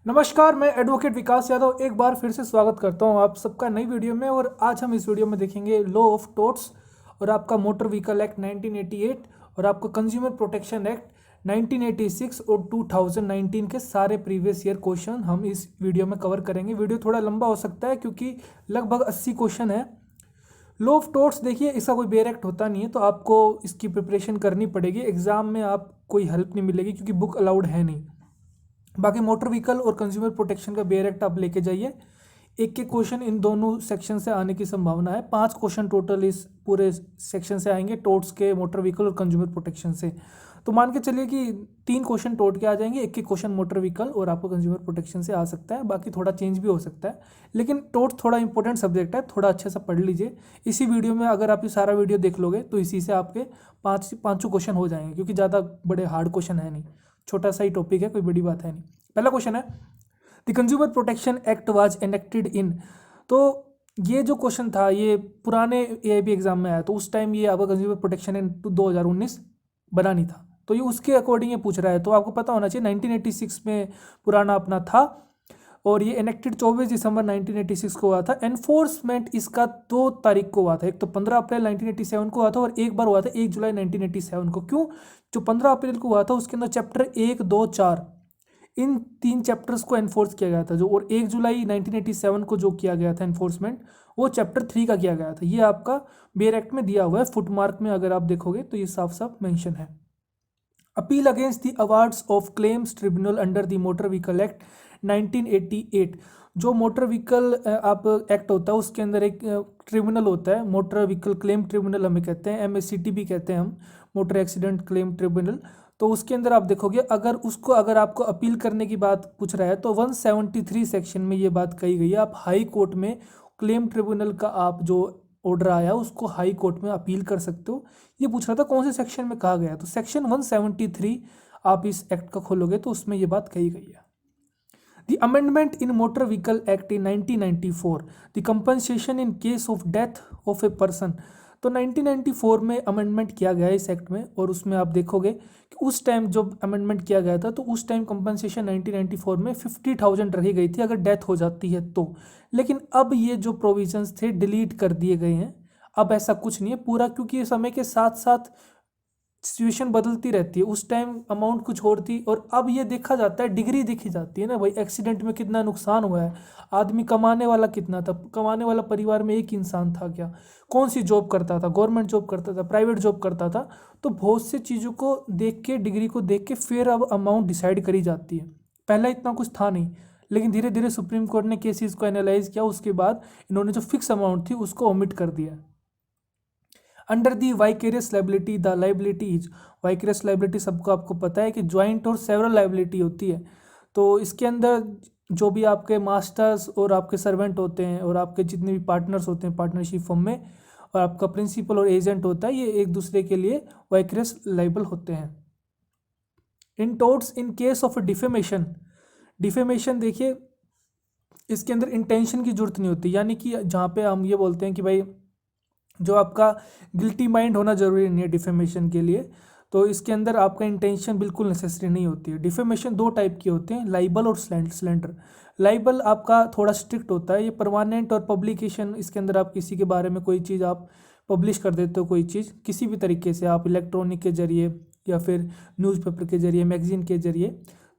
नमस्कार, मैं एडवोकेट विकास यादव एक बार फिर से स्वागत करता हूं आप सबका नई वीडियो में। और आज हम इस वीडियो में देखेंगे लॉ ऑफ टोर्ट्स और आपका मोटर व्हीकल एक्ट 1988 और आपका कंज्यूमर प्रोटेक्शन एक्ट 1986 और 2019 के सारे प्रीवियस ईयर क्वेश्चन हम इस वीडियो में कवर करेंगे। वीडियो थोड़ा लंबा हो सकता है क्योंकि लगभग 80 क्वेश्चन है। लॉ ऑफ टोर्ट्स देखिए, इसका कोई बेयर एक्ट होता नहीं है, तो आपको इसकी प्रिपरेशन करनी पड़ेगी। एग्जाम में आप कोई हेल्प नहीं मिलेगी क्योंकि बुक अलाउड है नहीं। बाकी मोटर व्हीकल और कंज्यूमर प्रोटेक्शन का बेयर एक्ट आप लेके जाइए। एक एक क्वेश्चन इन दोनों सेक्शन से आने की संभावना है। 5 क्वेश्चन टोटल इस पूरे सेक्शन से आएंगे, टोर्ट्स के, मोटर व्हीकल और कंज्यूमर प्रोटेक्शन से। तो मान के चलिए कि 3 क्वेश्चन टोर्ट के आ जाएंगे, एक एक क्वेश्चन मोटर व्हीकल और आपको कंज्यूमर प्रोटेक्शन से आ सकता है। बाकी थोड़ा चेंज भी हो सकता है, लेकिन टोर्ट थोड़ा इंपॉर्टेंट सब्जेक्ट है, थोड़ा अच्छे से पढ़ लीजिए। इसी वीडियो में अगर आप ये सारा वीडियो देख लोगे तो इसी से आपके पाँचों क्वेश्चन हो जाएंगे, क्योंकि ज़्यादा बड़े हार्ड क्वेश्चन है नहीं, छोटा सा ही टॉपिक है, कोई बड़ी बात है नहीं। पहला क्वेश्चन है, the consumer protection act was enacted इन। तो ये जो क्वेश्चन था ये पुराने एआईबी एग्जाम में आया, तो उस टाइम ये आपका कंज्यूमर प्रोटेक्शन एक्ट 2019 बना नहीं था, तो ये उसके अकॉर्डिंग ये पूछ रहा है। तो आपको पता होना चाहिए 1986 में पुराना अपना था और ये एनेक्टेड 24 दिसंबर 1986 को हुआ था। एनफोर्समेंट इसका 2 तारीख को हुआ था, एक तो 15 अप्रैल 1987 को हुआ था और एक बार हुआ था 1 जुलाई 1987 को। क्यों? जो 15 अप्रैल को हुआ था उसके अंदर चैप्टर 1, 2, 4 इन 3 चैप्टर्स को एनफोर्स किया गया था जो, और 1 जुलाई 1987 को जो किया गया था एनफोर्समेंट, वो चैप्टर 3 का किया गया था। ये आपका बेयर एक्ट में दिया हुआ है, फुटमार्क में अगर आप देखोगे तो ये साफ साफ मेंशन है। Appeal against the awards of claims tribunal under the motor vehicle act 1988। जो मोटर व्हीकल आप एक्ट होता है उसके अंदर एक ट्रिब्यूनल होता है, मोटर व्हीकल क्लेम ट्रिब्यूनल हमें कहते हैं, MACT भी कहते हैं हम, मोटर एक्सीडेंट क्लेम ट्रिब्यूनल। तो उसके अंदर आप देखोगे अगर आपको अपील करने की बात पूछ रहा है तो 173 सेक्शन में ये बात कही गई है। आप हाई कोर्ट में क्लेम ट्रिब्यूनल का आप जो ऑर्डर आया उसको हाई कोर्ट में अपील कर सकते हो। ये पूछ रहा था कौन से सेक्शन में कहा गया, तो सेक्शन 173 आप इस एक्ट का खोलोगे तो उसमें ये बात कही गई है। The amendment in Motor Vehicle Act in 1994, the compensation in case of death of a person। तो 1994 में अमेंडमेंट किया गया है इस एक्ट में, और उसमें आप देखोगे कि उस टाइम जब अमेंडमेंट किया गया था तो उस टाइम कंपनसेशन 1994 में 50,000 रखी गई थी अगर डेथ हो जाती है तो। लेकिन अब ये जो प्रोविजंस थे डिलीट कर दिए गए हैं, अब ऐसा कुछ नहीं है पूरा, क्योंकि ये समय के साथ साथ सिचुएशन बदलती रहती है। उस टाइम अमाउंट कुछ और थी और अब ये देखा जाता है, डिग्री देखी जाती है ना भाई, एक्सीडेंट में कितना नुकसान हुआ है, आदमी कमाने वाला कितना था, कमाने वाला परिवार में एक इंसान था क्या, कौन सी जॉब करता था, गवर्नमेंट जॉब करता था, प्राइवेट जॉब करता था। तो बहुत सी चीज़ों को देख के, डिग्री को देख के फिर अब अमाउंट डिसाइड करी जाती है। पहले इतना कुछ था नहीं, लेकिन धीरे धीरे सुप्रीम कोर्ट ने केसेस को एनालाइज किया, उसके बाद इन्होंने जो फिक्स अमाउंट थी उसको ओमिट कर दिया। Under the vicarious liability, the liability is, vicarious liability सबको आपको पता है कि ज्वाइंट और सेवरल लाइबिलिटी होती है। तो इसके अंदर जो भी आपके मास्टर्स और आपके सर्वेंट होते हैं और आपके जितने भी पार्टनर्स होते हैं पार्टनरशिप फर्म में, और आपका प्रिंसिपल और एजेंट होता है, ये एक दूसरे के लिए वाइकेरियस लाइबल होते हैं। In torts in case of defamation, defamation देखिए इसके अंदर इंटेंशन की जरूरत नहीं होती, यानी कि जहाँ पे हम ये बोलते हैं कि भाई जो आपका गिल्टी माइंड होना जरूरी नहीं है डिफेमेशन के लिए, तो इसके अंदर आपका इंटेंशन बिल्कुल नेसेसरी नहीं होती है। डिफेमेशन 2 टाइप के होते हैं, लाइबल और स्लेंडर। लाइबल आपका थोड़ा स्ट्रिक्ट होता है, ये परमानेंट और पब्लिकेशन, इसके अंदर आप किसी के बारे में कोई चीज़ आप पब्लिश कर देते हो, कोई चीज़ किसी भी तरीके से, आप इलेक्ट्रॉनिक के जरिए या फिर न्यूज़पेपर के जरिए, मैगजीन के जरिए,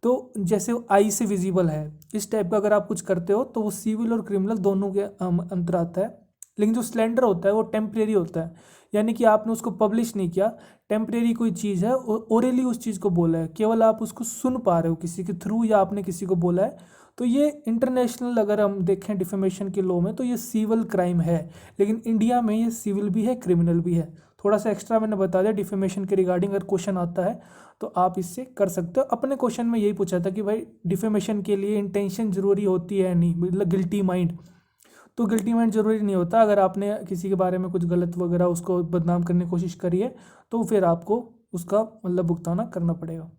तो जैसे आई से विजिबल है इस टाइप का अगर आप कुछ करते हो तो वो सिविल और क्रिमिनल दोनों के अंतर आता है। लेकिन जो स्लेंडर होता है वो टेम्परेरी होता है, यानी कि आपने उसको पब्लिश नहीं किया, टेम्परेरी कोई चीज़ है, ओरली उस चीज़ को बोला है, केवल आप उसको सुन पा रहे हो किसी के थ्रू या आपने किसी को बोला है। तो ये इंटरनेशनल अगर हम देखें डिफेमेशन के लॉ में तो ये सिविल क्राइम है, लेकिन इंडिया में ये सिविल भी है, क्रिमिनल भी है। थोड़ा सा एक्स्ट्रा मैंने बता दिया डिफेमेशन के रिगार्डिंग, अगर क्वेश्चन आता है तो आप इससे कर सकते हो। अपने क्वेश्चन में यही पूछा था कि भाई डिफेमेशन के लिए इंटेंशन जरूरी होती है नहीं, मतलब गिल्टी माइंड, तो गिल्टी माइंड जरूरी नहीं होता। अगर आपने किसी के बारे में कुछ गलत वगैरह उसको बदनाम करने की कोशिश करी है तो फिर आपको उसका मतलब भुगताना करना पड़ेगा।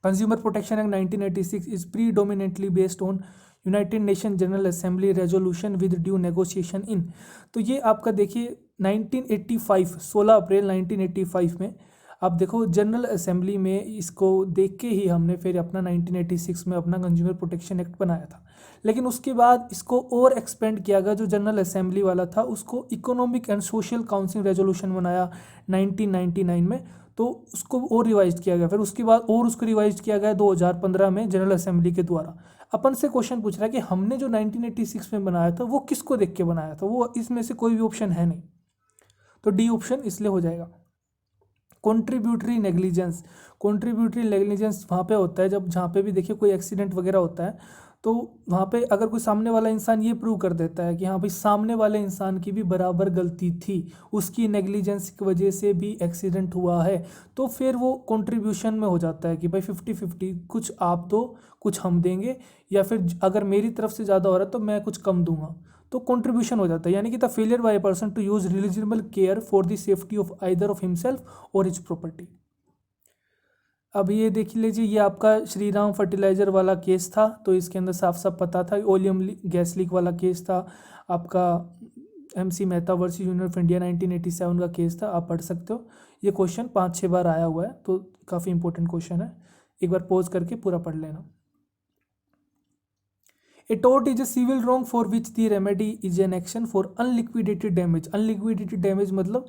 Consumer protection act 1986 is predominantly based on United Nation General Assembly resolution with due negotiation in. तो ये आपका देखिए 1985, 16 अप्रैल 1985 में अब देखो जनरल असेंबली में इसको देख के ही हमने फिर अपना 1986 में अपना कंज्यूमर प्रोटेक्शन एक्ट बनाया था। लेकिन उसके बाद इसको और एक्सपेंड किया गया, जो जनरल असेंबली वाला था उसको economic and social council resolution बनाया 1999 में, तो उसको और रिवाइज किया गया। फिर उसके बाद और उसको रिवाइज किया गया 2015 में जनरल असेंबली के द्वारा। अपन से क्वेश्चन पूछ रहा है कि हमने जो 1986 में बनाया था वो किसको देख के बनाया था, वो इसमें से कोई भी ऑप्शन है नहीं, तो डी ऑप्शन इसलिए हो जाएगा। कॉन्ट्रीब्यूटरी नेग्लिजेंस, कॉन्ट्रीब्यूटरी नेग्लिजेंस वहाँ पे होता है जब जहाँ पे भी देखिए कोई एक्सीडेंट वगैरह होता है, तो वहाँ पे अगर कोई सामने वाला इंसान ये प्रूव कर देता है कि हाँ भाई सामने वाले इंसान की भी बराबर गलती थी, उसकी नेग्लिजेंस की वजह से भी एक्सीडेंट हुआ है, तो फिर वो कंट्रीब्यूशन में हो जाता है कि भाई 50-50, कुछ आप दो कुछ हम देंगे, या फिर अगर मेरी तरफ से ज़्यादा हो रहा है तो मैं कुछ कम दूंगा, तो कंट्रीब्यूशन हो जाता है। यानी कि the failure by a person to use reasonable care for the safety of either of himself और हिज प्रॉपर्टी। अब ये देख लीजिए, ये आपका श्री राम फर्टिलाइजर वाला केस था, तो इसके अंदर साफ साफ पता था। ओलियम गैस लीक वाला केस था आपका, MC Mehta versus union of India 1987 का केस था, आप पढ़ सकते हो। ये क्वेश्चन 5-6 बार आया हुआ है, तो काफ़ी इंपॉर्टेंट क्वेश्चन है, एक बार पॉज करके पूरा पढ़ लेना। A tort is a civil wrong for which the remedy is an action for unliquidated damage। unliquidated damage मतलब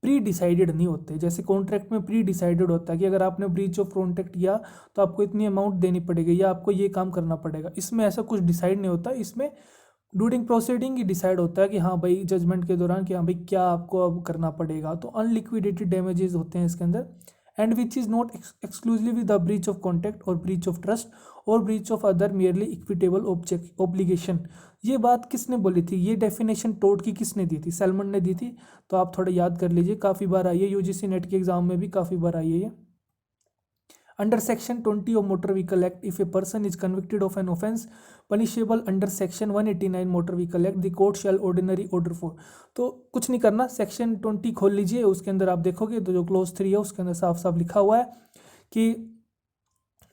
प्री डिसाइडेड नहीं होते, जैसे कॉन्ट्रैक्ट में प्री डिसाइडेड होता है कि अगर आपने ब्रीच ऑफ कॉन्ट्रैक्ट किया तो आपको इतनी अमाउंट देनी पड़ेगी या आपको ये काम करना पड़ेगा। इसमें ऐसा कुछ डिसाइड नहीं होता, इसमें ड्यूरिंग प्रोसीडिंग ही डिसाइड होता है कि हाँ भाई जजमेंट के दौरान कि हाँ भाई क्या आपको अब करना पड़ेगा। तो अनलिक्विडेटेड डैमेजेस होते हैं इसके अंदर, and which is not exclusively the breach of contract और ब्रीच ऑफ ट्रस्ट और breach of other merely equitable obligation. ये बात किसने बोली थी, ये डेफिनेशन टोर्ट की किसने दी थी, सैलमन ने दी थी। तो आप थोड़ा याद कर लीजिए, काफ़ी बार आई है, UGC नेट के एग्जाम में भी काफ़ी बार आई है ये। Under section 20 of motor vehicle act, if A person is convicted of an offence punishable under section 189 motor vehicle act, the court shell ordinary order for. तो कुछ नहीं करना, सेक्शन 20 खोल लीजिए, उसके अंदर आप देखोगे तो जो क्लोज 3 है उसके अंदर साफ साफ लिखा हुआ है कि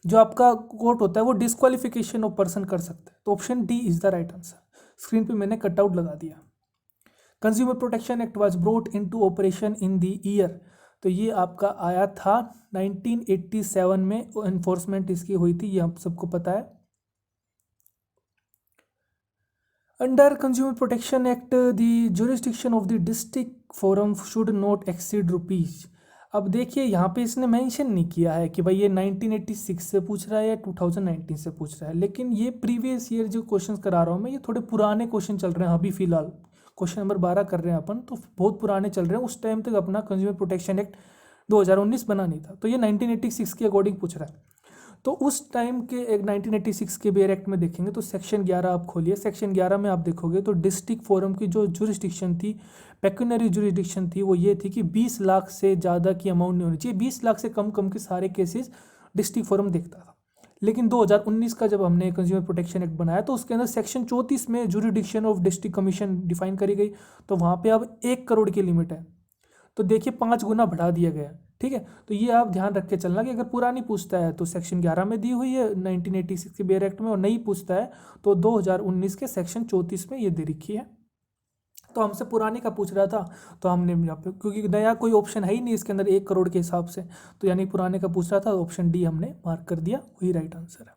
जो आपका कोर्ट होता है वो डिस्क्वालिफिकेशन ऑफ पर्सन कर सकता है। तो option D is the right answer. Screen पे मैंने कटआउट लगा दिया। Consumer protection act was brought into operation in the year, तो ये आपका आया था 1987 में, एनफोर्समेंट इसकी हुई थी, ये हम सबको पता है। Under consumer protection act the jurisdiction of the district forum should not exceed rupees. अब देखिए यहाँ पे इसने मेंशन नहीं किया है कि भाई ये 1986 से पूछ रहा है या 2019 से पूछ रहा है, लेकिन ये प्रीवियस ईयर जो क्वेश्चन करा रहा हूँ मैं, ये थोड़े पुराने क्वेश्चन चल रहे हैं अभी फिलहाल। क्वेश्चन नंबर 12 कर रहे हैं अपन, तो बहुत पुराने चल रहे हैं। उस टाइम तक अपना कंज्यूमर प्रोटेक्शन एक्ट 2019 बना नहीं था, तो ये 1986 के अकॉर्डिंग पूछ रहा है। तो उस टाइम के एक 1986 के बेयर एक्ट में देखेंगे तो सेक्शन 11 आप खोलिए, सेक्शन 11 में आप देखोगे तो डिस्ट्रिक्ट फोरम की जो जुरिस्डिक्शन थी, पेक्यूनरी जुरिस्डिक्शन थी, वो ये थी कि 20 लाख से ज़्यादा की अमाउंट नहीं होनी चाहिए, 20 लाख से कम कम के सारे केसेस डिस्ट्रिक्ट फोरम देखता था। लेकिन 2019 का जब हमने कंज्यूमर प्रोटेक्शन एक्ट बनाया तो उसके अंदर सेक्शन 34 में jurisdiction of district commission define करी गई, तो वहाँ पे अब 1 करोड़ की लिमिट है, तो देखिए 5 गुना बढ़ा दिया गया। ठीक है, तो ये आप ध्यान रख के चलना कि अगर पुरानी पूछता है तो सेक्शन 11 में दी हुई है 1986 के बेयर एक्ट में, और नहीं पूछता है तो 2019 के सेक्शन 34 में ये दे रखी है। तो हमसे पुराने का पूछ रहा था तो हमने यहाँ पे, क्योंकि नया कोई ऑप्शन है ही नहीं इसके अंदर 1 करोड़ के हिसाब से, तो यानी पुराने का पूछ रहा था, ऑप्शन डी हमने मार्क कर दिया, वही राइट आंसर है।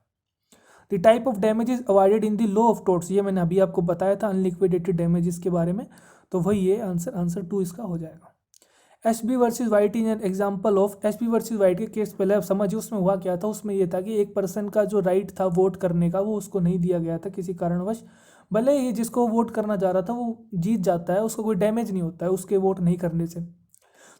The type of damages avoided in the law of torts, ये मैंने अभी आपको बताया था अनलिक्विडेटेड डैमेजेस के बारे में, तो वही ये आंसर 2 इसका हो जाएगा। SB versus white is an example of, SB versus white के केस पहले आप समझिए उसमें हुआ क्या था। उसमें यह था कि एक पर्सन का जो राइट था वोट करने का वो उसको नहीं दिया गया था किसी कारणवश, भले ही जिसको वोट करना चाह रहा था वो जीत जाता है, उसको कोई डैमेज नहीं होता है उसके वोट नहीं करने से।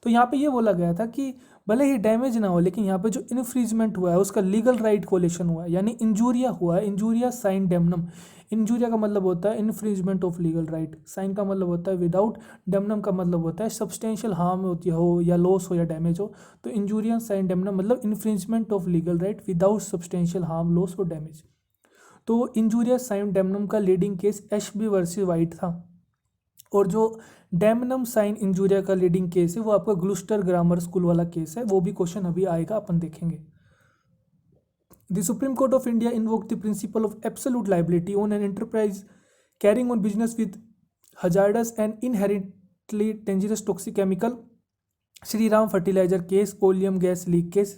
तो यहाँ पे ये बोला गया था कि भले ही डैमेज ना हो, लेकिन यहाँ पे जो इन्फ्रिजमेंट हुआ है उसका लीगल राइट कोलेशन हुआ है, यानी इंजूरिया हुआ है, इंजूरिया साइन डेमनम। इंजूरिया का मतलब होता है infringement of legal right, sine का मतलब होता है विदाउट, डेमनम का मतलब होता है सब्सटेंशियल हार्म होती हो या लॉस हो या डैमेज हो। तो इंजूरिया साइन डेमनम मतलब infringement of legal right without substantial harm, loss और डैमेज। तो इंजूरिया साइन डेमनम का leading case SB versus white था, और जो डेमनम साइन इंजूरिया का लीडिंग केस है वो आपका ग्लूस्टर ग्रामर स्कूल वाला केस है, वो भी क्वेश्चन अभी आएगा, अपन देखेंगे। The supreme court of India invoke the principle of absolute liability on an enterprise carrying on business with hazardous and inherently dangerous toxic chemical Shri Ram fertiliser case, oleum gas leak case,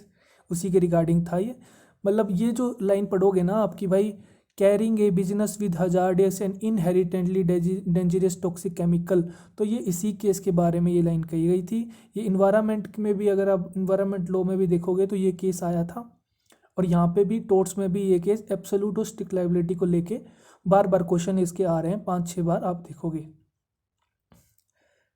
उसी के regarding था ये। मतलब ये जो line पढ़ोगे ना आपकी भाई, carrying a business with hazardous and inherently dangerous toxic chemical, तो ये इसी केस के बारे में ये लाइन कही गई थी। ये इन्वायरमेंट में भी, अगर आप इन्वायरमेंट लॉ में भी देखोगे तो ये केस आया था, और यहाँ पे भी टोर्ट्स में भी ये केस एब्सोल्यूट और स्ट्रिक्ट लायबिलिटी को लेके बार बार क्वेश्चन इसके आ रहे हैं, 5-6 बार आप देखोगे।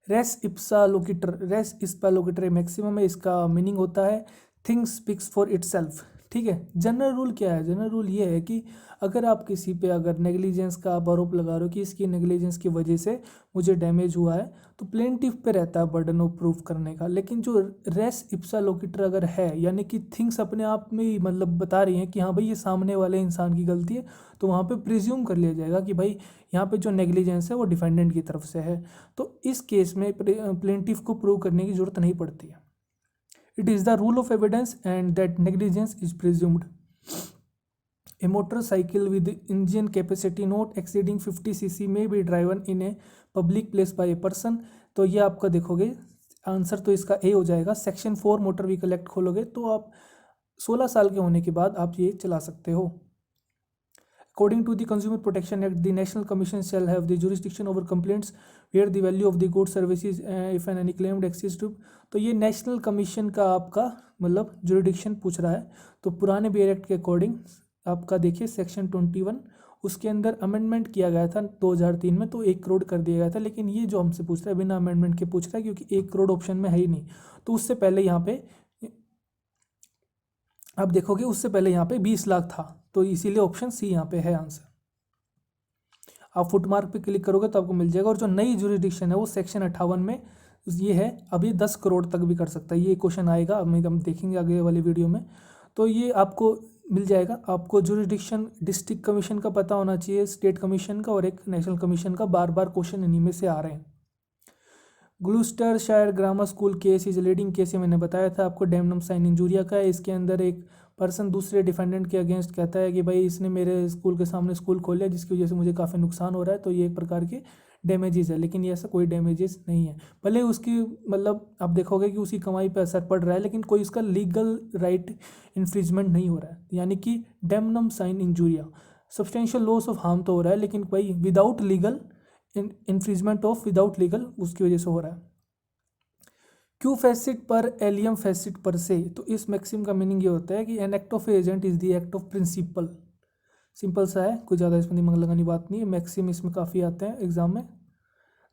Race Ipsa लोकिटर, race Ipsa लोकिटर maximum है, इसका मीनिंग होता है थिंग्स स्पीक्स फॉर इटसेल्फ। ठीक है, जनरल रूल क्या है? जनरल रूल ये है कि अगर आप किसी पे अगर नेग्लिजेंस का आप आरोप लगा रहे हो कि इसकी नेग्लिजेंस की वजह से मुझे डैमेज हुआ है, तो प्लेंटिफ पे रहता है बर्डन ऑफ प्रूफ करने का। लेकिन जो रेस इप्सा लोकिटर अगर है, यानी कि थिंग्स अपने आप में ही मतलब बता रही हैं कि हाँ भाई ये सामने वाले इंसान की गलती है, तो वहाँ पे प्रिज्यूम कर लिया जाएगा कि भाई यहाँ पे जो नेग्लिजेंस है वो डिफेंडेंट की तरफ से है। तो इस केस में प्लेंटिफ को प्रूव करने की जरूरत नहीं पड़ती है। It is the rule of evidence and that negligence is presumed. A motorcycle with engine capacity not exceeding 50 cc may be driven in a public place by a person। तो ये आपका देखोगे आंसर तो इसका ए हो जाएगा। सेक्शन 4 मोटर व्हीकल एक्ट खोलोगे तो आप 16 साल के होने के बाद आप ये चला सकते हो। According to the Consumer Protection Act, the National Commission shall have the jurisdiction over complaints where the value of the goods services if an any claimed exceeds to। तो ये नेशनल कमीशन का आपका मतलब जुरिडिक्शन पूछ रहा है। तो पुराने बेयर एक्ट के अकॉर्डिंग आपका देखिए सेक्शन 21, उसके अंदर अमेंडमेंट किया गया था 2003 में, तो 1 करोड़ कर दिया गया था। लेकिन ये जो हमसे पूछ रहा है बिना अमेंडमेंट के पूछ रहा है, क्योंकि 1 करोड़ ऑप्शन में है ही नहीं। तो उससे पहले यहाँ पे आप देखोगे, उससे पहले यहाँ पे 20 लाख था, तो इसीलिए ऑप्शन सी यहाँ पे है आंसर। आप फुटमार्क पे क्लिक करोगे तो आपको मिल जाएगा। और जो नई जुरिडिक्शन है वो सेक्शन 58 में ये है, अभी 10 करोड़ तक भी कर सकता है। ये क्वेश्चन आएगा, अब हम देखेंगे आगे वाली वीडियो में। तो ये आपको मिल जाएगा। आपको जुरिडिक्शन डिस्ट्रिक्ट कमीशन का पता होना चाहिए, स्टेट कमीशन का और एक नेशनल कमीशन का। बार बार क्वेश्चन इन्हीं में से आ रहे हैं। Gloucestershire grammar school case is leading case, ये मैंने बताया था आपको, डैमनम साइन इंजूरिया का है। इसके अंदर एक पर्सन दूसरे डिफेंडेंट के अगेंस्ट कहता है कि भाई इसने मेरे स्कूल के सामने स्कूल खोल लिया जिसकी वजह से मुझे काफ़ी नुकसान हो रहा है, तो ये एक प्रकार के डैमेजेस है। लेकिन ये ऐसा कोई डैमेजेस नहीं है, भले उसकी मतलब आप देखोगे कि उसकी कमाई पर असर पड़ रहा है, लेकिन कोई उसका लीगल राइट इन्फ्रिजमेंट नहीं हो रहा है। यानी कि damnum sine injuria substantial loss of harm तो हो रहा है, लेकिन भाई without legal infringement of without legal उसकी वजह से हो रहा है। क्यू फैसिट पर एलियम फैसिट पर से, तो इस मैक्सिम का मीनिंग ये होता है कि an act of agent is the act of principal. Simple सा है, कोई ज़्यादा इसमें दिमाग लगाने बात नहीं है। मैक्सिम इसमें काफ़ी आते हैं एग्जाम में।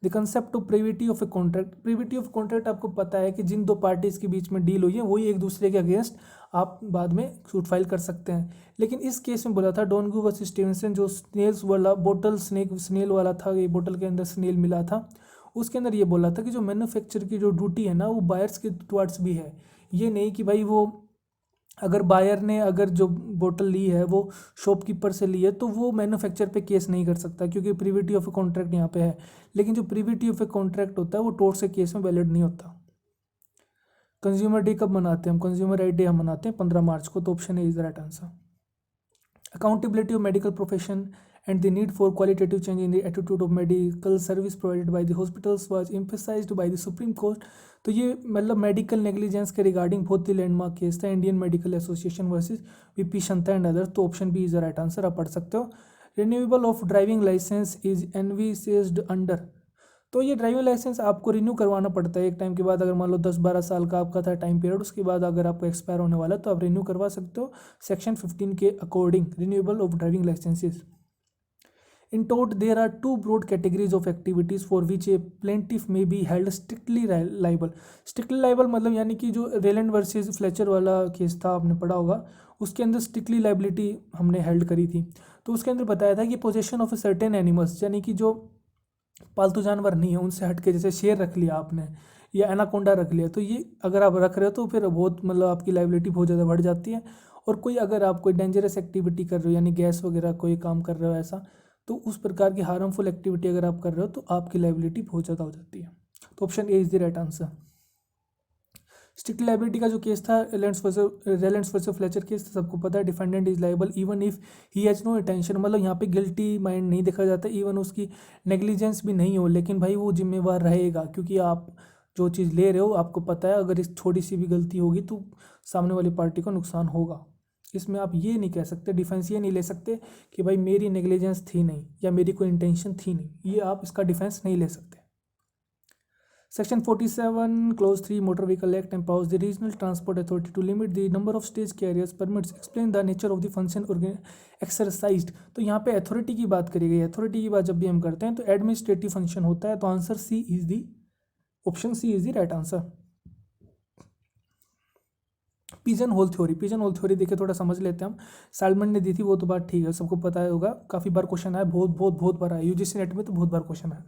The concept of privity of a contract, privity of contract आपको पता है कि जिन दो पार्टीज़ के बीच में डील हुई है वही एक दूसरे के अगेंस्ट आप बाद में सूट फाइल कर सकते हैं। लेकिन इस केस में बोला था डोनगू वर्सेस स्टीवेंसन, जो स्नेल्स वाला बोटल स्नेल वाला था, ये बोतल के अंदर स्नेल मिला था, उसके अंदर ये बोला था कि जो मैन्युफैक्चर की जो ड्यूटी है ना वो बायर्स के टुवर्ड्स भी है। ये नहीं कि भाई वो अगर बायर ने अगर जो बोतल ली है वो शॉपकीपर से ली है तो वो मैन्युफैक्चर पे केस नहीं कर सकता, क्योंकि प्रिविटी ऑफ ए कॉन्ट्रैक्ट यहाँ पे है। लेकिन जो प्रिविटी ऑफ ए कॉन्ट्रैक्ट होता है वो टोर्ट से केस में वैलिड नहीं होता। कंज्यूमर डे कब मनाते हैं हम? कंज्यूमर राइट डे हम मनाते हैं 15 मार्च को, तो option A is the right answer. Accountability of medical profession and the need for qualitative change in the attitude of medical service provided by the hospitals was emphasized by the Supreme Court। तो ये मतलब medical negligence के regarding बहुत ही landmark case था, Indian Medical Association versus VP Shantha and other. तो option B is the right answer, आप पढ़ सकते हो। Renewable of driving licence is envisaged under, तो ये ड्राइविंग लाइसेंस आपको रिन्यू करवाना पड़ता है एक टाइम के बाद। अगर मान लो 10-12 साल का आपका था टाइम पीरियड, उसके बाद अगर आपको एक्सपायर होने वाला है तो आप रिन्यू करवा सकते हो सेक्शन 15 के according, renewable of driving licences. In tort, there are two broad categories of activities for which a plaintiff may be held strictly liable। strictly liable मतलब यानी कि जो रेलैंड वर्सेस फ्लेचर वाला केस था आपने पढ़ा होगा, उसके अंदर स्ट्रिक्टली लाइबिलिटी हमने हेल्ड करी थी। तो उसके अंदर बताया था कि पोजेशन ऑफ सर्टेन एनिमल्स, यानी कि जो पालतू जानवर नहीं है उनसे हट के, जैसे शेर रख लिया आपने या एनाकोंडा रख लिया, तो ये अगर आप रख रहे हो तो फिर बहुत मतलब आपकी लाइबिलिटी बहुत ज़्यादा बढ़ जाती है। और कोई अगर आप कोई डेंजरस एक्टिविटी कर रहे हो, यानी गैस वगैरह कोई काम कर रहे हो ऐसा, तो उस प्रकार की हार्मफुल एक्टिविटी अगर आप कर रहे हो तो आपकी लाइबिलिटी बहुत ज़्यादा हो जाती है। तो option A is the right answer. Strict liability का जो केस था रेलेंट्स वर्सेस फ्लेचर केस, सबको पता है defendant is liable even if he has no intention, मतलब यहाँ पे गिल्टी माइंड नहीं देखा जाता, इवन उसकी नेग्लिजेंस भी नहीं हो, लेकिन भाई वो जिम्मेवार रहेगा, क्योंकि आप जो चीज़ ले रहे हो आपको पता है अगर इस छोटी सी भी गलती होगी तो सामने वाली पार्टी को नुकसान होगा। इसमें आप ये नहीं कह सकते, डिफेंस ये नहीं ले सकते कि भाई मेरी नेग्लिजेंस थी नहीं या मेरी कोई इंटेंशन थी नहीं, ये आप इसका डिफेंस नहीं ले सकते। Section 47, Clause 3, Motor Vehicle Act empowers the Regional Transport Authority to limit the number of stage carriers permits, explain the nature of the function exercised। तो यहाँ पे अथॉरिटी की बात करी गई है। अथॉरिटी की बात जब भी हम करते हैं तो एडमिनिस्ट्रेटिव फंक्शन होता है, तो answer C is the, option C is the right answer. Pigeon hole theory, pigeon hole theory देखे थोड़ा समझ लेते हैं हम। साल्मन ने दी थी वो तो बात ठीक है, सबको पता होगा, काफ़ी बार क्वेश्चन आया, बहुत बार आया यूजीसी नेट में, तो बहुत बार क्वेश्चन आया।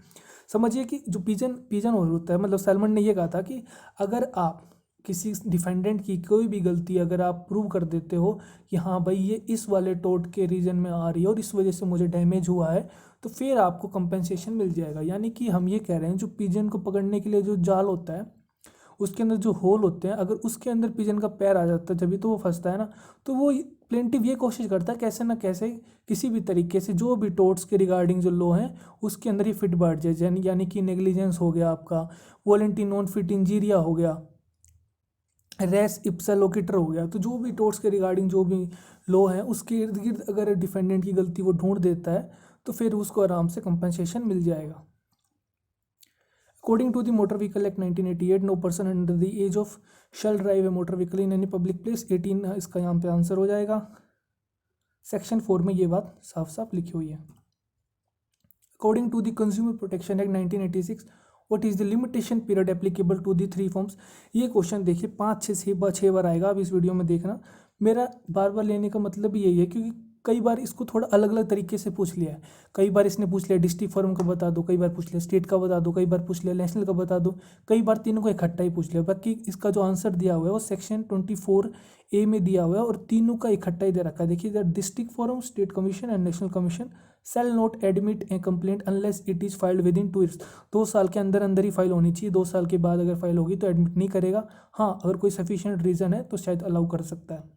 समझिए कि जो पिजन होल होता है, मतलब सैलमन ने ये कहा था कि अगर आप किसी डिफेंडेंट की कोई भी गलती अगर आप प्रूव कर देते हो कि हाँ भाई ये इस वाले टोट के रीजन में आ रही है और इस वजह से मुझे डैमेज हुआ है, तो फिर आपको कंपेंसेशन मिल जाएगा। यानी कि हम ये कह रहे हैं जो पिजन को पकड़ने के लिए जो जाल होता है उसके अंदर जो होल होते हैं, अगर उसके अंदर पिजन का पैर आ जाता है जब तो वो फंसता है ना, तो वो प्लेंटिव ये कोशिश करता है कैसे ना कैसे किसी भी तरीके से जो भी टोट्स के रिगार्डिंग जो लॉ हैं उसके अंदर ही फिट बैठ जाए। यानी कि नेग्लिजेंस हो गया आपका, वॉलंटरी नॉन फिट इंजीरिया हो गया, रेस इप्सा लोकेटर हो गया। तो जो भी टोट्स के रिगार्डिंग जो भी लॉ है उसके इर्द गिर्द अगर डिफेंडेंट की गलती वो ढूंढ देता है तो फिर उसको आराम से कंपनसेशन मिल जाएगा। According to the Motor Vehicle Act 1988, no person under the age of shall drive a motor vehicle in any public place। 18 इसका यहाँ पे आंसर हो जाएगा। सेक्शन 4 में ये बात साफ साफ लिखी हुई है। According to the Consumer Protection Act 1986, what is the limitation period applicable to the three forms। ये क्वेश्चन देखिए 5-6 बार आएगा, अब इस वीडियो में देखना। मेरा बार बार लेने का मतलब यही है क्योंकि कई बार इसको थोड़ा अलग अलग तरीके से पूछ लिया है। कई बार इसने पूछ लिया डिस्ट्रिक्ट फॉर्म का बता दो, कई बार पूछ लिया स्टेट का बता दो, कई बार पूछ लिया नेशनल का बता दो, कई बार तीनों को इकट्ठा ही पूछ लिया। बाकी इसका जो आंसर दिया हुआ है वो सेक्शन 24A में दिया हुआ है और तीनों का इकट्ठा ही दे रखा है। देखिए district form, state commission and national commission shall not admit a complaint unless it is filed within 2 years. 2 साल के अंदर अंदर ही फाइल होनी चाहिए। 2 साल के बाद अगर फाइल होगी तो एडमिट नहीं करेगा। हाँ, अगर कोई सफिशिएंट रीज़न है तो शायद अलाउ कर सकता है।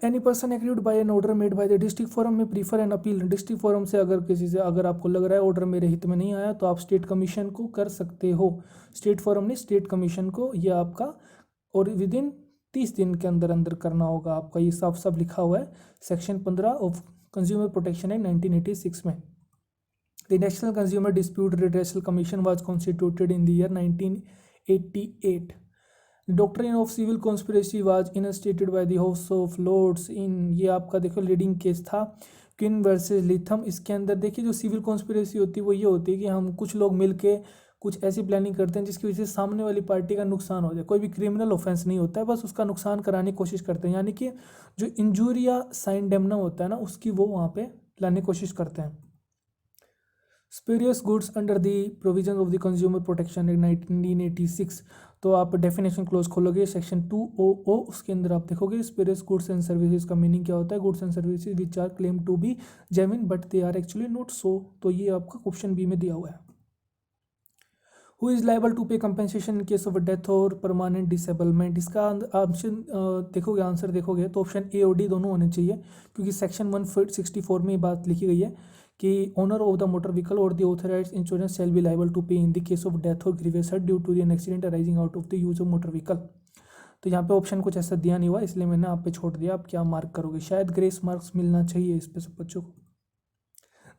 Any person agreed by an order made by the district forum में prefer an appeal. District forum से अगर किसी से अगर आपको लग रहा है ऑर्डर मेरे हित में नहीं आया तो आप स्टेट कमीशन को कर सकते हो। स्टेट फोरम ने स्टेट कमीशन को ये आपका और विद इन 30 दिन के अंदर अंदर करना होगा आपका। ये साफ साफ लिखा हुआ है section 15 of consumer protection act 1986 में। The National Consumer Dispute Redressal Commission was constituted in the year 1988। Doctrine of civil conspiracy was instated by the House of Lords in, ये आपका देखो लीडिंग केस था क्वीन वर्सेस लिथम। इसके अंदर देखिए जो civil conspiracy होती है वो ये होती है कि हम कुछ लोग मिलके कुछ ऐसी प्लानिंग करते हैं जिसकी वजह से सामने वाली पार्टी का नुकसान हो जाए। कोई भी क्रिमिनल ऑफेंस नहीं होता है, बस उसका नुकसान कराने की कोशिश करते हैं। यानी कि जो इंजूरिया साइन डेमनम होता है ना उसकी वो वहाँ पे लाने की कोशिश करते हैं। Spurious goods under the provision of the consumer protection act 1986। तो आप डेफिनेशन क्लोज खोलोगे सेक्शन 200, उसके अंदर आप देखोगे स्पेरियस गुड्स एंड सर्विसेज का मीनिंग क्या होता है। Goods and services which are claim to be genuine but they are actually not so. तो ये आपका ऑप्शन बी में दिया हुआ है। Who is liable to pay compensation in case of death और परमानेंट डिसेबलमेंट। इसका ऑप्शन देखोगे, आंसर देखोगे तो ऑप्शन ए और डी दोनों होने चाहिए क्योंकि सेक्शन 164 में ये बात लिखी गई है कि owner of the motor vehicle और the authorised insurance shall be liable to pay in the case of death और grievous hurt due to an accident arising out of the use of motor vehicle. तो यहाँ पे option कुछ ऐसा दिया नहीं हुआ, इसलिए मैंने आप पे छोड़ दिया। आप क्या मार्क करोगे? शायद ग्रेस मार्क्स मिलना चाहिए इस पे सब बच्चों को।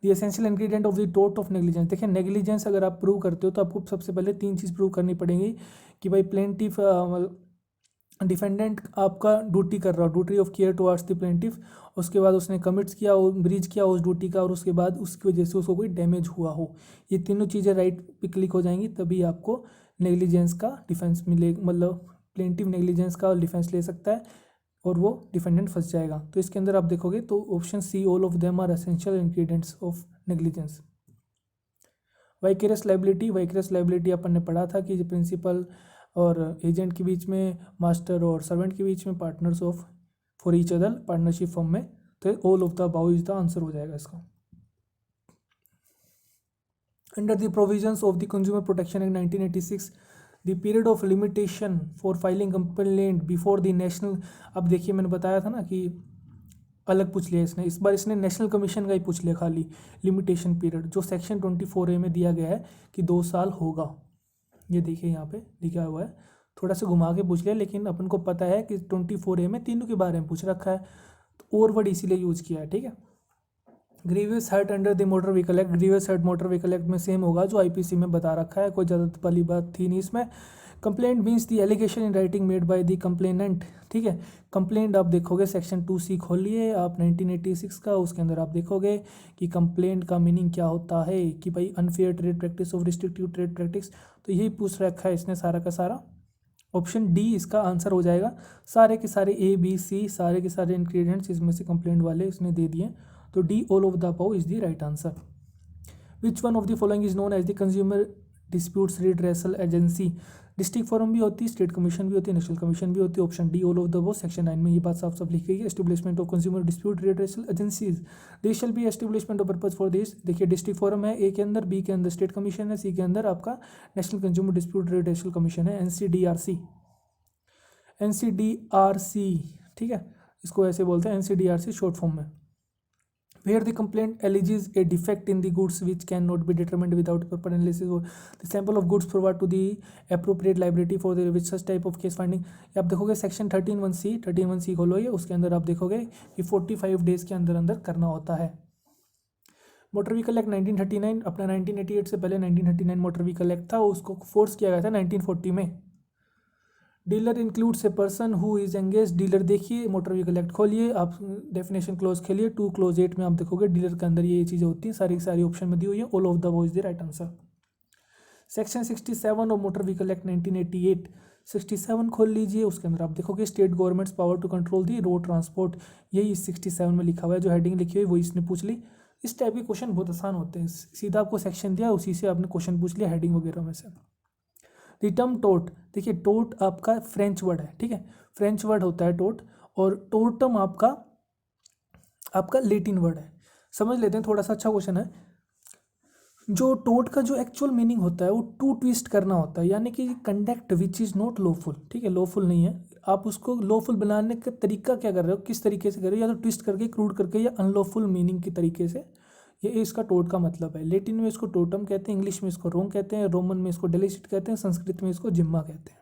The essential ingredient of the टोट ऑफ नेग्लिजेंस। देखिए नेग्लिजेंस अगर आप प्रूव करते हो तो आपको सबसे पहले 3 चीज़ प्रूव करनी पड़ेगी कि भाई प्लेंटिफ डिफेंडेंट आपका ड्यूटी कर रहा हो, duty of care towards the plaintiff, उसके बाद उसने कमिट्स किया और ब्रीच किया उस ड्यूटी का, और उसके बाद उसकी वजह से उसको कोई डैमेज हुआ हो। ये तीनों चीज़ें राइट पे क्लिक हो जाएंगी तभी आपको नेग्लिजेंस का डिफेंस मिलेगा, मतलब प्लेंटिव नेग्लिजेंस का डिफेंस ले सकता है और वो डिफेंडेंट फंस जाएगा। तो इसके अंदर आप देखोगे तो option C all of them are essential ingredients of negligence. Vicarious liability, vicarious liability अपन ने पढ़ा था कि प्रिंसिपल और एजेंट के बीच में, मास्टर और सर्वेंट के बीच में, partners of for each other partnership form में। तो all of the above is the answer हो जाएगा इसका। Under the provisions of the consumer protection act 1986 the period of limitation for filing complaint before the national. अब देखिए मैंने बताया था ना कि अलग पूछ लिया इसने, इस बार इसने नेशनल कमीशन का ही पूछ लिया खाली लिमिटेशन पीरियड, जो सेक्शन 24A में दिया गया है कि 2 साल होगा। ये देखिए यहाँ पे लिखा हुआ है, थोड़ा सा घुमा के पूछ लिया, लेकिन अपन को पता है कि 24A में तीनों के बारे में पूछ रखा है, तो और वर्ड इसीलिए यूज़ किया है, ठीक है। Grievous hurt under the motor vehicle act, grievous hurt motor vehicle act में सेम होगा जो आईपीसी में बता रखा है, कोई ज़्यादा वाली बात थी नहीं इसमें। Complaint means the allegation in writing made by the complainant, ठीक है। कंप्लेंट आप देखोगे सेक्शन 2C खोलिए आप 1986 का, उसके अंदर आप देखोगे कि कंप्लेंट का मीनिंग क्या होता है कि भाई unfair trade practice of restrictive trade practice, तो यही पूछ रखा है इसने सारा का सारा। ऑप्शन डी इसका आंसर हो जाएगा। सारे के सारे A B C सारे के सारे इंग्रेडिएंट्स इसमें से कंप्लेंट वाले इसने दे दिए, तो D all of the above is the right answer. Which one of the following is known as the consumer disputes redressal agency, district forum भी होती है, स्टेट कमीशन भी होती है, नेशनल कमीशन भी होती है। Option D all of the above. Section 9 में ये बात साफ साफ लिखी गई है, establishment of consumer Dispute redressal agencies, they shall be establishment of purpose for this. देखिए डिस्ट्रिक्ट फोरम है ए के अंदर, बी के अंदर स्टेट कमीशन है, सी के अंदर आपका national Consumer Dispute Redressal commission है, NCDRC, ठीक है, इसको ऐसे बोलते हैं NCDRC शॉर्ट फॉर्म में। Where the complaint alleges a defect in the goods which cannot be determined without proper analysis or the sample of goods provided to the appropriate liability for the with such type of case finding। आप देखोगे section 13(1)(c) खोलो ये, उसके अंदर आप देखोगे कि 45 days के अंदर अंदर करना होता है। मोटर व्हीकल एक्ट 1939 अपना 1988 से पहले 1939 मोटर व्हीकल एक्ट था, उसको फोर्स किया गया था 1940 में। Dealer includes a person who is engage, dealer देखिए मोटर व्हीकल एक्ट खोलिए आप, डेफिनेशन क्लोज खेलिए 2 क्लोज 8 में आप देखोगे डीलर के अंदर ये चीज़ें होती हैं, सारी की सारी ऑप्शन में दी हुई है, all of the above is the right answer. Section 67 ऑफ मोटर व्हीकल एक्ट 1988, 67 खोल लीजिए, उसके अंदर आप देखोगे state governments power to control the road transport, यही इस 67 में लिखा हुआ है, जो हेडिंग लिखी हुई है वो इसने पूछ ली। इस टाइप के क्वेश्चन बहुत आसान होते हैं, सीधा आपको सेक्शन दिया उसी से आपने क्वेश्चन पूछ लिया हेडिंग वगैरह में से। द टर्म टोट, देखिए टोट आपका फ्रेंच वर्ड है, ठीक है, फ्रेंच वर्ड होता है टोट, और टोटम आपका लेटिन वर्ड है। समझ लेते हैं, थोड़ा सा अच्छा क्वेश्चन है। जो टोट का जो एक्चुअल मीनिंग होता है वो टू ट्विस्ट करना होता है, यानी कि conduct which is not lawful, ठीक है, लॉफुल नहीं है, आप उसको लॉफुल बनाने का तरीका क्या कर रहे हो, किस तरीके से कर रहे हो, या तो ट्विस्ट करके, क्रूड करके, या अनलॉफुल मीनिंग के तरीके से, ये इसका टोट का मतलब है। लेटिन में इसको टोटम कहते हैं, इंग्लिश में इसको रोंग कहते हैं, रोमन में इसको डेलिसिट कहते हैं, संस्कृत में इसको जिम्मा कहते हैं।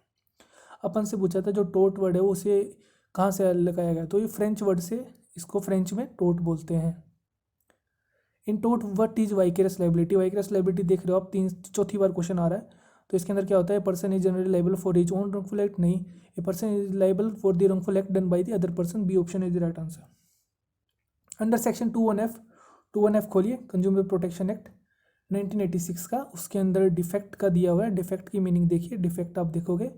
अपन से पूछा था जो टोट वर्ड है वो उसे कहाँ से लगाया गया, तो ये फ्रेंच वर्ड से, इसको फ्रेंच में टोट बोलते हैं। इन टोट व्हाट इज वाइकेरस लाइबिलिटी, वाइकेरस लाइबिलिटी देख रहे हो आप, चौथी बार क्वेश्चन आ रहा है, तो इसके अंदर क्या होता है, person is generally liable for his own wrongful act, नहीं, a person is liable for the wrongful act done by the other person, B option is the right answer. Under section 21F खोलिए, consumer protection act 1986 का, उसके अंदर defect का दिया हुआ है, defect की मीनिंग देखिए, डिफेक्ट आप देखोगे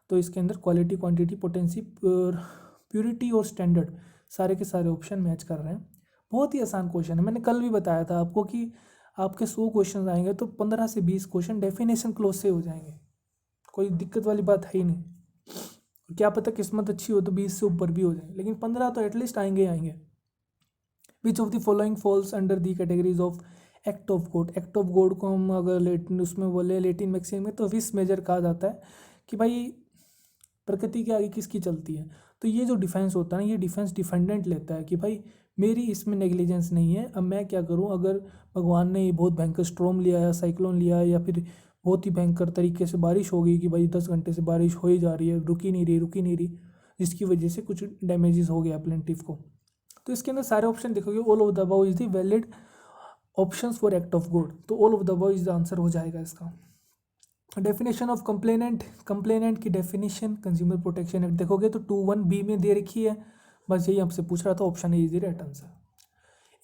तो इसके अंदर क्वालिटी, क्वांटिटी, पोटेंसी, प्योरिटी और स्टैंडर्ड, सारे के सारे ऑप्शन मैच कर रहे हैं। बहुत ही आसान क्वेश्चन है, मैंने कल भी बताया था आपको कि आपके 100 क्वेश्चन आएंगे तो 15 से 20 क्वेश्चन डेफिनेशन क्लोज से हो जाएंगे, कोई दिक्कत वाली बात है ही नहीं। क्या पता किस्मत अच्छी हो तो 20 से ऊपर भी हो जाए, लेकिन 15 तो एटलीस्ट आएंगे ही आएंगे। विच of the following falls under the categories of act of God, act of God को हम अगर लेटिन उसमें बोले, लेटिन मैक्सिम में, तो विस मेजर कहा जाता है कि भाई प्रकृति के आगे किसकी चलती है, तो ये जो डिफेंस होता है ना, ये डिफेंस डिफेंडेंट लेता है कि भाई मेरी इसमें नेग्लिजेंस नहीं है, अब मैं क्या करूं, अगर भगवान ने बहुत भयंकर स्ट्रॉम लिया या साइक्लोन लिया या फिर बहुत ही भयंकर तरीके से बारिश हो गई कि भाई 10 घंटे से बारिश हो ही जा रही है, रुक ही नहीं रही, जिसकी वजह से कुछ डैमेजेस हो गया प्लेंटिफ को, तो इसके अंदर सारे ऑप्शन देखोगे, all of the above is the valid options for act of God, तो all of the above is the answer हो जाएगा इसका। डेफिनेशन ऑफ कंप्लेनेंट की डेफिनेशन कंज्यूमर प्रोटेक्शन एक्ट देखोगे तो 21B में दे रखी है, बस यही आपसे पूछ रहा था, option A is the right answer.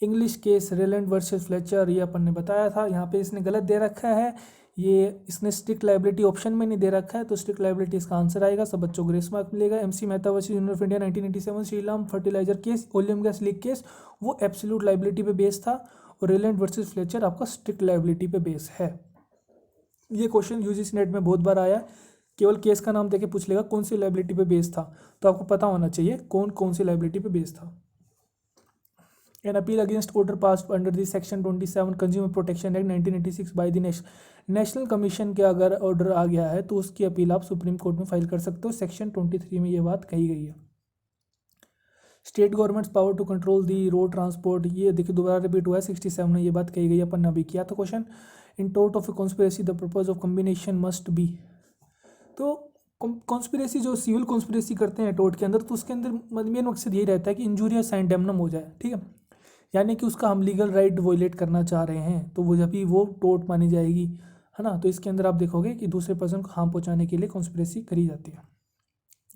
English case Rylands versus Fletcher, ये अपन ने बताया था, यहाँ पे इसने गलत दे रखा है, ये इसने स्ट्रिक्ट लाइबिलिटी ऑप्शन में नहीं दे रखा है, तो स्ट्रिक्ट लाइबिलिटी इसका आंसर आएगा, सब बच्चों को ग्रेस मार्क मिलेगा। MC Mehta versus union of India 1987 Shriram fertiliser case, oleum gas leak case, वो एब्सोल्यूट लाइबिलिटी पे बेस था, और रेलैंड वर्सेस फ्लेचर आपका स्ट्रिक्ट लाइबिलिटी पे बेस है। ये क्वेश्चन UGC नेट में बहुत बार आया, केवल केस का नाम देके पूछ लेगा कौन सी लाइबिलिटी पे बेस था, तो आपको पता होना चाहिए कौन सी लाइबिलिटी पे बेस था। An appeal against order passed under the section 27 consumer protection act 1986 by the national commission के अगर ऑर्डर आ गया है तो उसकी अपील आप सुप्रीम कोर्ट में फाइल कर सकते हो, सेक्शन 23 में ये बात कही गई है। State governments power to control the road transport, ये देखिए दोबारा रिपीट हुआ है, 67 में ये बात कही गई है, अपन ने अभी किया था क्वेश्चन। इन टोट of a conspiracy the purpose of combination must be, तो कॉन्स्पिरेसी जो सिविल कॉन्स्पिरेसी करते हैं टोर्ट के अंदर, तो उसके अंदर मेन मकसद यही रहता है कि इंजूरिया साइन डैमनम हो जाए, ठीक है, यानी कि उसका हम लीगल राइट वोलेट करना चाह रहे हैं, तो वो जब भी वो टोर्ट मानी जाएगी, है ना। तो इसके अंदर आप देखोगे कि दूसरे पर्सन को हार्म पहुंचाने के लिए कॉन्स्पिरेसी करी जाती है।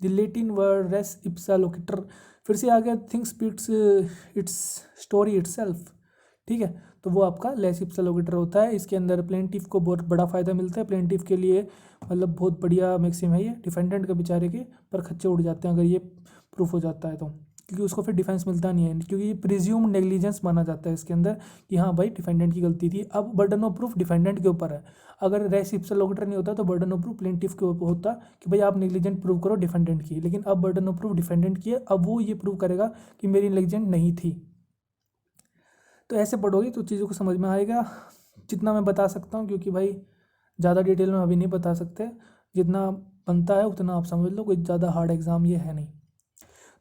The Latin word res ipsa loquitur, फिर से आ गया thing speaks its story itself, ठीक है। तो वो आपका लेस इप्सा लोकेटर होता है। इसके अंदर प्लेंटिफ को बहुत बड़ा फ़ायदा मिलता है। प्लेंटिफ के लिए मतलब बहुत बढ़िया मैक्सिम है ये, डिफेंडेंट के बेचारे के पर खच्चे उड़ जाते हैं अगर ये प्रूफ हो जाता है तो, क्योंकि उसको फिर डिफेंस मिलता नहीं है, क्योंकि ये प्रिज्यूम नेग्लिजेंस माना जाता है इसके अंदर कि हाँ भाई डिफेंडेंट की गलती थी। अब बर्डन ऑफ प्रूफ डिफेंडेंट के ऊपर है। अगर रेस इप्सा लोकेटर नहीं होता तो बर्डन ऑफ प्रूफ प्लेंटिफ के ऊपर होता कि भाई आप नेग्लिजेंट प्रूव करो डिफेंडेंट की, लेकिन अब बर्डन ऑफ प्रूफ डिफेंडेंट की है। अब वो ये प्रूव करेगा कि मेरी नेग्लिजेंट नहीं थी। तो ऐसे पढ़ोगे तो चीज़ों को समझ में आएगा, जितना मैं बता सकता हूँ, क्योंकि भाई ज़्यादा डिटेल में अभी नहीं बता सकते, जितना बनता है उतना आप समझ लो, कोई ज़्यादा हार्ड एग्जाम ये है नहीं।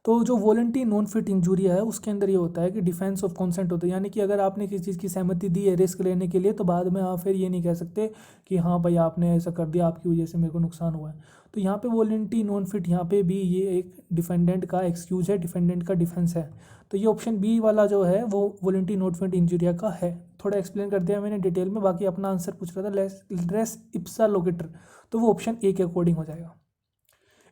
तो जो वॉलंटरी नॉन फिट इंजूरिया है उसके अंदर ये होता है कि डिफेंस ऑफ कंसेंट होता है, यानी कि अगर आपने किसी चीज़ की सहमति दी है रिस्क लेने के लिए, तो बाद में आप फिर ये नहीं कह सकते कि हाँ भाई आपने ऐसा कर दिया, आपकी वजह से मेरे को नुकसान हुआ है। तो यहाँ पे वॉलंटरी नॉन फिट, यहाँ पे भी ये एक डिफेंडेंट का एक्सक्यूज है, डिफेंडेंट का डिफेंस है। तो ये ऑप्शन बी वाला जो है वो वॉलंटरी नॉन फिट इंजूरिया का है। थोड़ा एक्सप्लेन कर दिया मैंने डिटेल में, बाकी अपना आंसर पूछ रहा था रेस इप्सा लोकेटर, तो वो ऑप्शन ए के अकॉर्डिंग हो जाएगा।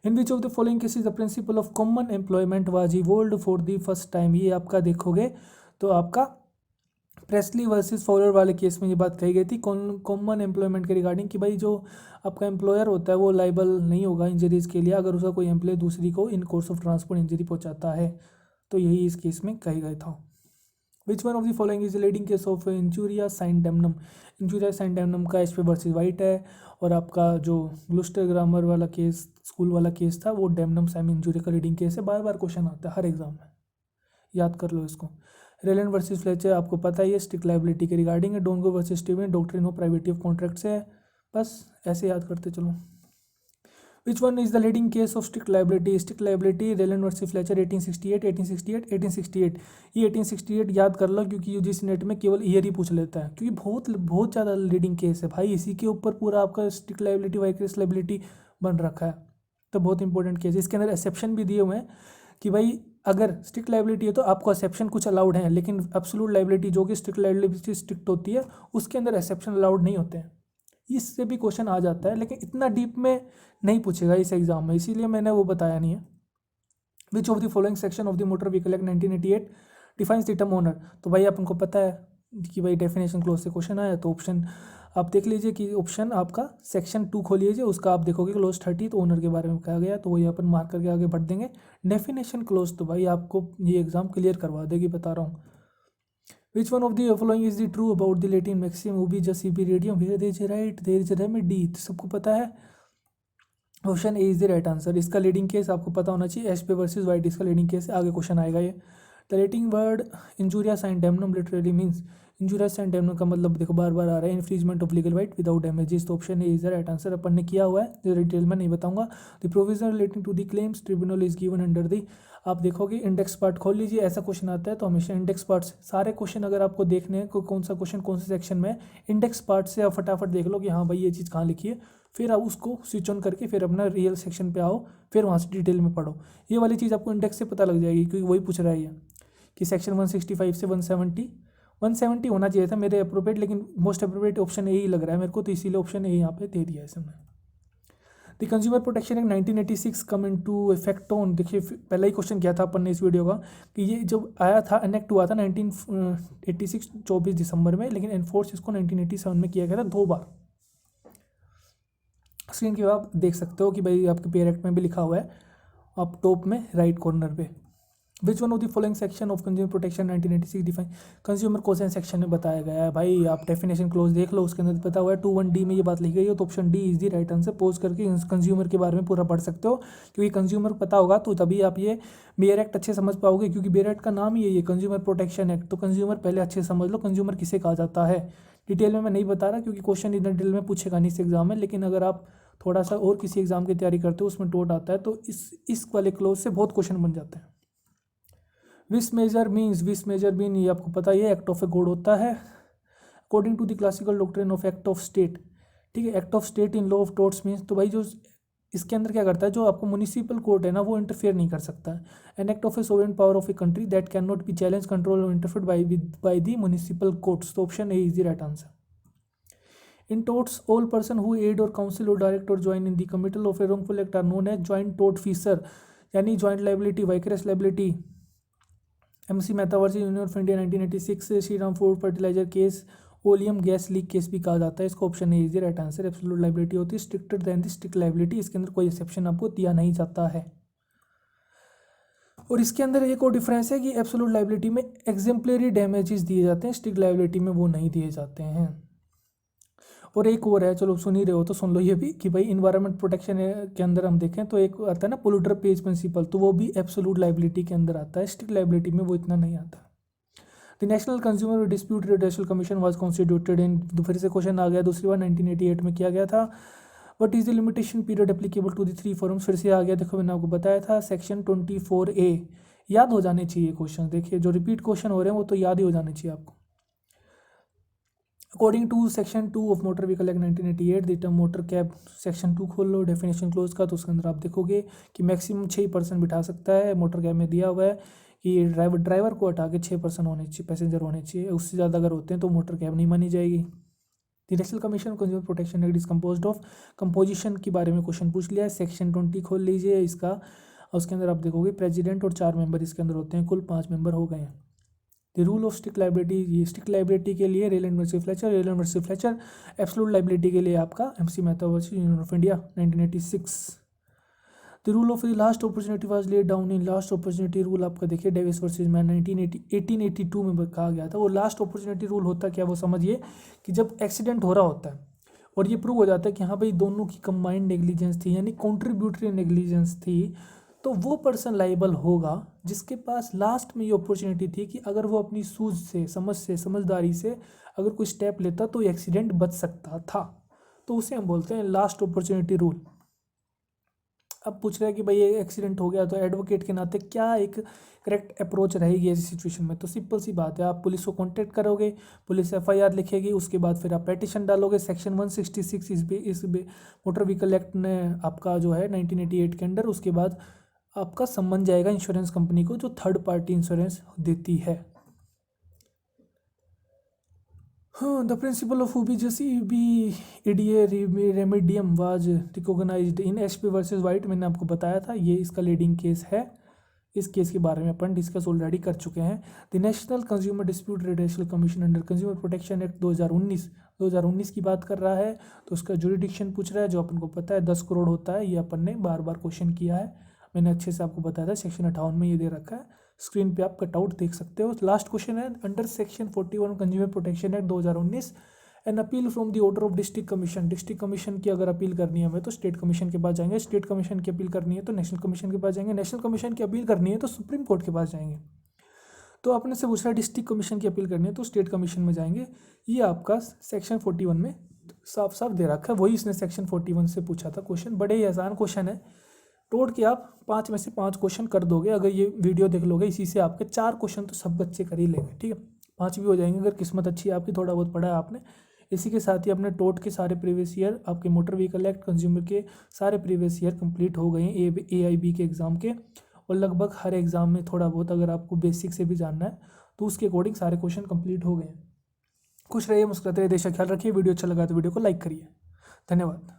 In which of the following cases the principle of common employment was evolved for the first time, ये आपका देखोगे तो आपका प्रेस्ली वर्सेस फॉलर वाले केस में ये बात कही गई थी कॉमन एम्प्लॉयमेंट के रिगार्डिंग, कि भाई जो आपका एम्प्लॉयर होता है वो लाइबल नहीं होगा इंजरीज के लिए अगर उसका कोई एम्प्लॉय दूसरी को इन कोर्स ऑफ ट्रांसपोर्ट इंजरी पहुंचाता है। तो यही इस केस में कही गया था। Which one of the following is leading case of injuria sine damnum, injuria sine damnum का एचपी वर्सेस वाइट है, और आपका जो ग्लूस्टर ग्रामर वाला केस स्कूल वाला केस था वो डैमनम साइन इंजूरी का लीडिंग केस है। बार बार क्वेश्चन आता है हर एग्जाम में, याद कर लो इसको। रेलैंड वर्सेस फ्लेचर आपको पता ही है, स्ट्रिक्ट लाइबिलिटी के रिगार्डिंग है। Donoghue versus Stevenson doctrine of privity of contract से है। बस ऐसे याद करते चलो। Which one is the leading case of strict liability Rylands versus Fletcher 1868 1868 1868। ये 1868 याद कर लो, क्योंकि यूजीसी नेट में केवल ईयर ही पूछ लेता है, क्योंकि बहुत बहुत ज़्यादा लीडिंग केस है भाई, इसी के ऊपर पूरा आपका स्ट्रिक्ट लाइबिलिटी वाइकरेस लाइबिलिटी बन रखा है। तो बहुत इंपॉर्टेंट केस है। इसके अंदर एक्सेप्शन भी दिए हुए हैं कि भाई अगर स्ट्रिक्ट लाइबिलिटी है तो आपको एक्सेप्शन कुछ अलाउड है, लेकिन एब्सोल्यूट लाइबिलिटी जो कि स्ट्रिक्ट लाइबिलिटी स्ट्रिक्ट होती है उसके अंदर एक्सेप्शन अलाउड नहीं होते हैं। इससे भी क्वेश्चन आ जाता है, लेकिन इतना डीप में नहीं पूछेगा इस एग्जाम में, इसीलिए मैंने वो बताया नहीं है। विच of the following section of the motor vehicle act 1988 defines the term owner, तो भाई आपको पता है कि भाई डेफिनेशन क्लोज से क्वेश्चन आया, तो ऑप्शन आप देख लीजिए कि ऑप्शन आपका सेक्शन 2 खोल लीजिए, उसका आप देखोगे क्लोज 30, तो ओनर के बारे में कहा गया, तो वही अपन मार्क करके आगे बढ़ देंगे। डेफिनेशन क्लोज तो भाई आपको ये एग्जाम क्लियर करवा देगी, बता रहा हूँ। Which one of the following is the true about the Latin maxim ubi jus ibi remedium where there is right there is remedy, सबको पता है। Option A is the right answer. इसका leading case आपको पता होना चाहिए, Ashby versus White इसका leading case है, आगे क्वेश्चन आएगा ये। The rating word injuria sine damnum literally means, injuria sine damnum का मतलब देखो बार बार आ रहा है, infringement of legal right without damages, तो option A is the right answer. अपन ने किया हुआ है, जो डिटेल में नहीं बताऊंगा। The provision relating to the claims tribunal is given under the, आप देखोगे इंडेक्स पार्ट खोल लीजिए, ऐसा क्वेश्चन आता है तो हमेशा इंडेक्स पार्ट्स सारे क्वेश्चन अगर आपको देखने हैं कौन सा क्वेश्चन कौन से सेक्शन में, इंडेक्स पार्ट से आप फटाफट देख लो कि हाँ भाई ये चीज़ कहाँ लिखी है, फिर आप उसको स्विच ऑन करके फिर अपना रियल सेक्शन पे आओ, फिर वहाँ से डिटेल में पढ़ो। ये वाली चीज़ आपको इंडेक्स से पता लग जाएगी, क्योंकि वही पूछ रहा है ये कि सेक्शन 165 से 170 होना चाहिए था मेरे अप्रोप्रिएट, लेकिन मोस्ट अप्रोप्रिएट ऑप्शन ए ही लग रहा है मेरे को, तो इसीलिए ऑप्शन ए यहाँ पे दे दिया है इसमें। The consumer protection act 1986 come into effect on, देखिए पहला ही क्वेश्चन किया था अपन ने इस वीडियो का कि ये जब आया था एनेक्ट हुआ था 1986 24 दिसंबर में, लेकिन एनफोर्स इसको 1987 में किया गया था 2 बार। स्क्रीन के आप देख सकते हो कि भाई आपके पेयर एक्ट में भी लिखा हुआ है, आप टॉप में राइट कॉर्नर पे। विच one of the following section of consumer protection 1986 define, consumer caution section में बताया गया है भाई, आप डेफिनेशन क्लोज देख लो, उसके अंदर पता हुआ है 21D में ये बात लिखी गई है, तो option D is the right answer. Pose करके कंज्यूमर के बारे में पूरा पढ़ सकते हो, क्योंकि कंज्यूमर पता होगा तो तभी आप ये बेयर एक्ट अच्छे समझ पाओगे, क्योंकि बेयर एक्ट का नाम ही है कंज्यूमर प्रोटेक्शन एक्ट, तो कंज्यूमर पहले अच्छे समझ लो कंज्यूमर किसे कहा जाता है। डिटेल में मैं नहीं बता रहा, क्योंकि क्वेश्चन इतना डिटेल में पूछेगा नहीं इस एग्जाम में, लेकिन अगर आप थोड़ा सा और किसी एग्जाम की तैयारी करते हो उसमें टोट आता है, तो इस वाले क्लोज से बहुत क्वेश्चन बन जाते हैं। विस मेजर मीन ये आपको पता ही है, एक्ट ऑफ ए गॉड होता है according to the classical doctrine of act of state, ठीक है। Act of state in law of torts means, तो भाई जो इसके अंदर क्या करता है, जो आपको म्यूनिसिपल कोर्ट है ना वो इंटरफेयर नहीं कर सकता है। An act of a sovereign power of a country that can not be challenge control और interfere by the municipal courts. तो option A is the right answer. In torts, all person who aid or counsel or direct or join in the committal of a wrongful act are known as joint tortfeasor, यानी joint liability, vicarious liability। MC Mehta versus union of India 1986, Shri Ram food fertiliser case, oleum gas leak case भी कहा जाता है। इसका option A is the right answer. Absolute liability होती है stricter than the strict liability, इसके अंदर कोई एक्सेप्शन आपको दिया नहीं जाता है। और इसके अंदर एक और डिफरेंस है कि एब्सोल्यूट लाइबिलिटी में एग्जेम्पलरी डैमेजेस दिए जाते हैं, स्ट्रिक्ट लाइबिलिटी में वो नहीं दिए जाते हैं। और एक और है, चलो सुन ही रहे हो तो सुन लो ये भी, कि भाई इन्वायरमेंट प्रोटेक्शन के अंदर हम देखें तो एक आता है ना पोल्यूटर पेज प्रिंसिपल, तो वो भी एब्सोल्यूट लाइबिलिटी के अंदर आता है, स्ट्रिक्ट लाइबिलिटी में वो इतना नहीं आता। The National Consumer Dispute Redressal Commission was constituted इन, फिर से क्वेश्चन आ गया दूसरी बार, 1988 में किया गया था। What is the limitation period applicable to the three forms, फिर से आ गया, देखो मैंने आपको बताया था सेक्शन 24A। याद हो जाने चाहिए क्वेश्चन, देखिए जो रिपीट क्वेश्चन हो रहे हैं वो तो याद ही हो जाने चाहिए आपको। According to section 2 of motor vehicle act 1988, the term motor cab, section 2 खोल लो डेफिनेशन क्लोज का, तो उसके अंदर आप देखोगे कि मैक्सिमम 6 पर्सन बिठा सकता है। मोटर कैब में दिया हुआ है कि ड्राइवर को हटा के 6 पर्सन होने चाहिए, पैसेंजर होने चाहिए, उससे ज़्यादा अगर होते हैं तो मोटर कैब नहीं मानी जाएगी। The national commission consumer protection act is composed of, composition के बारे में क्वेश्चन पूछ लिया है, सेक्शन 20 खोल लीजिए इसका, और उसके अंदर आप देखोगे प्रेसिडेंट और 4 मेंबर इसके अंदर होते हैं, कुल 5 मेंबर हो गए हैं। The rule of strict liability, ये स्ट्रिक्ट लाइबिलिटी के लिए rail versus Fletcher, rail versus Fletcher. Absolute liability के लिए आपका MC Mehta versus union of India 1986। The rule of the last opportunity was laid down in, last opportunity rule आपका देखिए Davis versus man 1882 में कहा गया था। वो लास्ट अपॉर्चुनिटी रूल होता क्या, वो समझिए कि जब एक्सीडेंट हो रहा होता है और ये प्रूव हो जाता है कि हाँ भाई दोनों की कंबाइंड नेग्लिजेंस थी, यानी कॉन्ट्रीब्यूटरी नेग्लिजेंस थी, तो वो पर्सन लाइबल होगा जिसके पास लास्ट में ये अपॉर्चुनिटी थी कि अगर वो अपनी सूझ से, समझदारी से अगर कोई स्टेप लेता तो एक्सीडेंट बच सकता था, तो उसे हम बोलते हैं लास्ट अपॉर्चुनिटी रूल। अब पूछ रहे हैं कि भाई ये एक्सीडेंट हो गया तो एडवोकेट के नाते क्या एक करेक्ट अप्रोच रहेगी ऐसी सिचुएशन में, तो सिंपल सी बात है, आप पुलिस को कांटेक्ट करोगे, पुलिस FIR लिखेगी, उसके बाद फिर आप पेटिशन डालोगे। सेक्शन 166 इस मोटर व्हीकल एक्ट ने आपका जो है 1988 के अंडर, उसके बाद आपका सम्मन जाएगा इंश्योरेंस कंपनी को जो थर्ड पार्टी इंश्योरेंस देती है। हाँ, the principle of EBA remedium was recognised in HP versus White, मैंने आपको बताया था, ये इसका लीडिंग केस है, इस केस के बारे में अपन डिस्कस ऑलरेडी कर चुके हैं। The National Consumer Dispute Redressal commission under consumer protection act 2019 की बात कर रहा है, तो उसका जुरिडिक्शन पूछ रहा है, जो अपन को पता है 10 करोड़ होता है, ये अपन ने बार बार क्वेश्चन किया है, मैंने अच्छे से आपको बताया था, सेक्शन 58 में ये दे रखा है, स्क्रीन पे आप कटआउट देख सकते हो। लास्ट क्वेश्चन है, under section 41 consumer protection act 2019 an appeal from the order of district commission की अगर अपील करनी है हमें तो स्टेट कमीशन के पास जाएंगे, स्टेट कमीशन की अपील करनी है तो नेशनल कमीशन के पास जाएंगे, नेशनल कमीशन की अपील करनी है तो सुप्रीम कोर्ट के पास जाएंगे। तो आपने से पूछा डिस्ट्रिक्ट कमीशन की अपील करनी है तो स्टेट कमीशन में जाएंगे, ये आपका सेक्शन 41 में साफ साफ दे रखा है, वही इसने सेक्शन 41 से पूछा था क्वेश्चन, बड़े ही आसान क्वेश्चन है, टोट के आप 5 में से 5 क्वेश्चन कर दोगे, अगर ये वीडियो देख लोगे इसी से आपके 4 क्वेश्चन तो सब बच्चे कर ही लेंगे, ठीक है, 5 भी हो जाएंगे अगर किस्मत अच्छी है आपकी, थोड़ा बहुत पढ़ा है आपने। इसी के साथ ही अपने टोट के सारे प्रीवियस ईयर आपके मोटर व्हीकल एक्ट कंज्यूमर के सारे प्रीवियस ईयर कंप्लीट हो गए हैं AIB के एग्ज़ाम के, और लगभग हर एग्ज़ाम में थोड़ा बहुत अगर आपको बेसिक से भी जानना है तो उसके अकॉर्डिंग सारे क्वेश्चन कंप्लीट हो गए हैं। खुश रहिए, मुस्कुराते रहिए, देश का ख्याल रखिए। वीडियो अच्छा लगा तो वीडियो को लाइक करिए। धन्यवाद।